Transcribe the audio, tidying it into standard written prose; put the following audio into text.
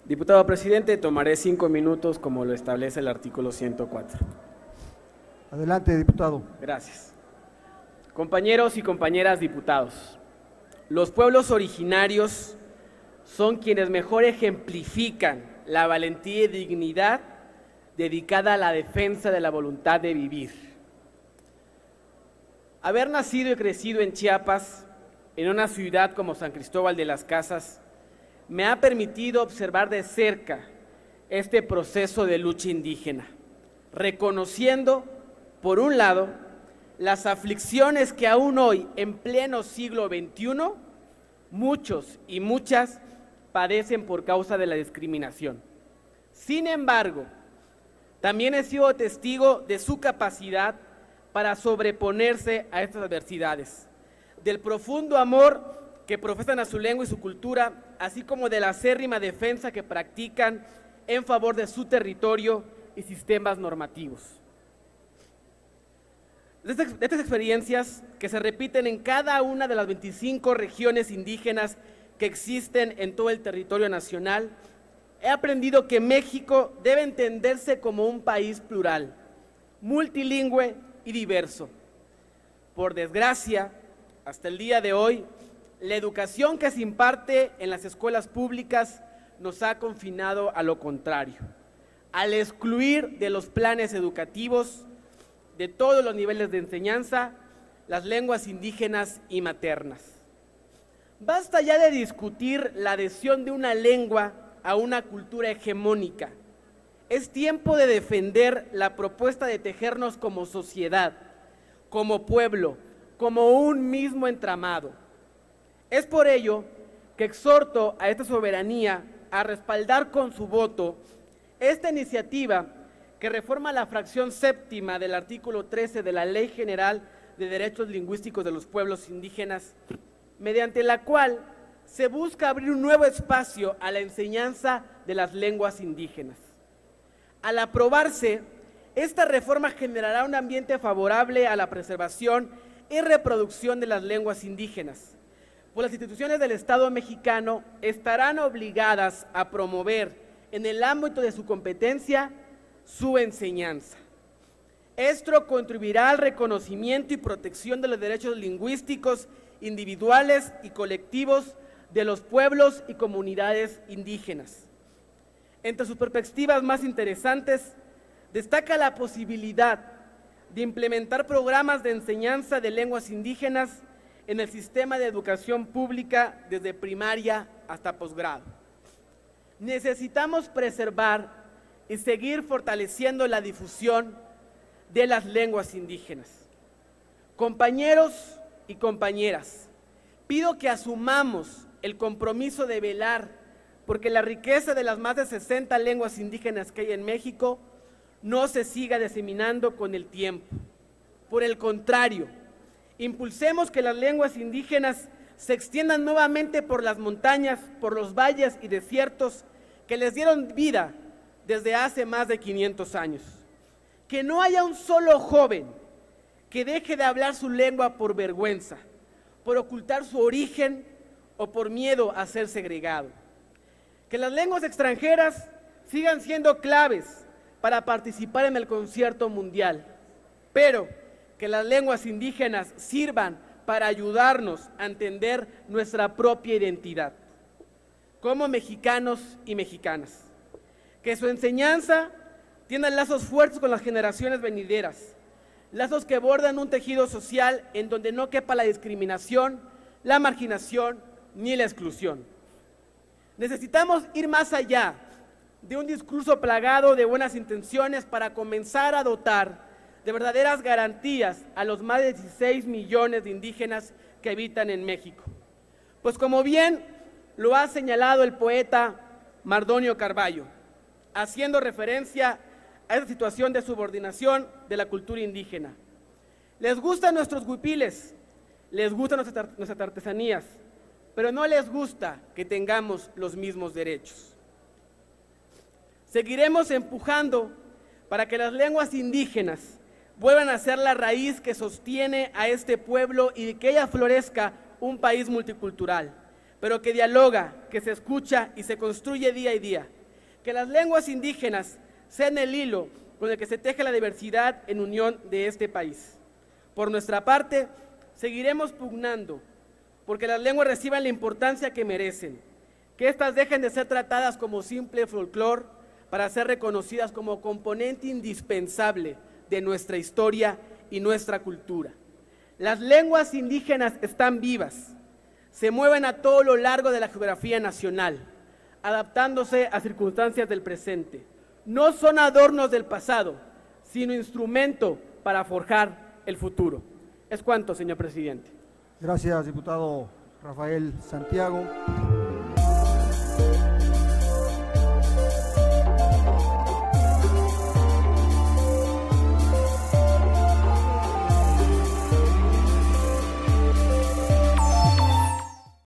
Diputado presidente, tomaré 5 minutos como lo establece el artículo 104. Adelante, diputado. Gracias. Compañeros y compañeras diputados, los pueblos originarios son quienes mejor ejemplifican la valentía y dignidad dedicada a la defensa de la voluntad de vivir. Haber nacido y crecido en Chiapas, en una ciudad como San Cristóbal de las Casas, me ha permitido observar de cerca este proceso de lucha indígena, reconociendo, por un lado, las aflicciones que aún hoy, en pleno siglo XXI, muchos y muchas padecen por causa de la discriminación. Sin embargo, también he sido testigo de su capacidad para sobreponerse a estas adversidades, del profundo amor que profesan a su lengua y su cultura, así como de la acérrima defensa que practican en favor de su territorio y sistemas normativos. De estas experiencias que se repiten en cada una de las 25 regiones indígenas que existen en todo el territorio nacional, he aprendido que México debe entenderse como un país plural, multilingüe y diverso. Por desgracia, hasta el día de hoy, la educación que se imparte en las escuelas públicas nos ha confinado a lo contrario, al excluir de los planes educativos de todos los niveles de enseñanza las lenguas indígenas y maternas. Basta ya de discutir la adhesión de una lengua a una cultura hegemónica. Es tiempo de defender la propuesta de tejernos como sociedad, como pueblo, como un mismo entramado. Es por ello que exhorto a esta soberanía a respaldar con su voto esta iniciativa que reforma la fracción séptima del artículo 13 de la Ley General de Derechos Lingüísticos de los Pueblos Indígenas, mediante la cual se busca abrir un nuevo espacio a la enseñanza de las lenguas indígenas. Al aprobarse, esta reforma generará un ambiente favorable a la preservación y reproducción de las lenguas indígenas, pues las instituciones del Estado mexicano estarán obligadas a promover en el ámbito de su competencia su enseñanza. Esto contribuirá al reconocimiento y protección de los derechos lingüísticos individuales y colectivos de los pueblos y comunidades indígenas. Entre sus perspectivas más interesantes, destaca la posibilidad de implementar programas de enseñanza de lenguas indígenas en el sistema de educación pública desde primaria hasta posgrado. Necesitamos preservar y seguir fortaleciendo la difusión de las lenguas indígenas. Compañeros y compañeras, pido que asumamos el compromiso de velar porque la riqueza de las más de 60 lenguas indígenas que hay en México no se siga diseminando con el tiempo. Por el contrario, impulsemos que las lenguas indígenas se extiendan nuevamente por las montañas, por los valles y desiertos que les dieron vida desde hace más de 500 años. Que no haya un solo joven que deje de hablar su lengua por vergüenza, por ocultar su origen o por miedo a ser segregado. Que las lenguas extranjeras sigan siendo claves para participar en el concierto mundial, pero que las lenguas indígenas sirvan para ayudarnos a entender nuestra propia identidad como mexicanos y mexicanas. Que su enseñanza tiene lazos fuertes con las generaciones venideras, lazos que bordan un tejido social en donde no quepa la discriminación, la marginación ni la exclusión. Necesitamos ir más allá de un discurso plagado de buenas intenciones para comenzar a dotar de verdaderas garantías a los más de 16 millones de indígenas que habitan en México. Pues como bien lo ha señalado el poeta Mardonio Carballo, haciendo referencia a esa situación de subordinación de la cultura indígena. Les gustan nuestros huipiles, les gustan nuestras artesanías, pero no les gusta que tengamos los mismos derechos. Seguiremos empujando para que las lenguas indígenas vuelvan a ser la raíz que sostiene a este pueblo y que ella florezca un país multicultural, pero que dialoga, que se escucha y se construye día a día. Que las lenguas indígenas sean el hilo con el que se teje la diversidad en unión de este país. Por nuestra parte, seguiremos pugnando porque las lenguas reciban la importancia que merecen, que éstas dejen de ser tratadas como simple folclore para ser reconocidas como componente indispensable de nuestra historia y nuestra cultura. Las lenguas indígenas están vivas, se mueven a todo lo largo de la geografía nacional, adaptándose a circunstancias del presente. No son adornos del pasado, sino instrumento para forjar el futuro. Es cuanto, señor presidente. Gracias, diputado Rafael Santiago.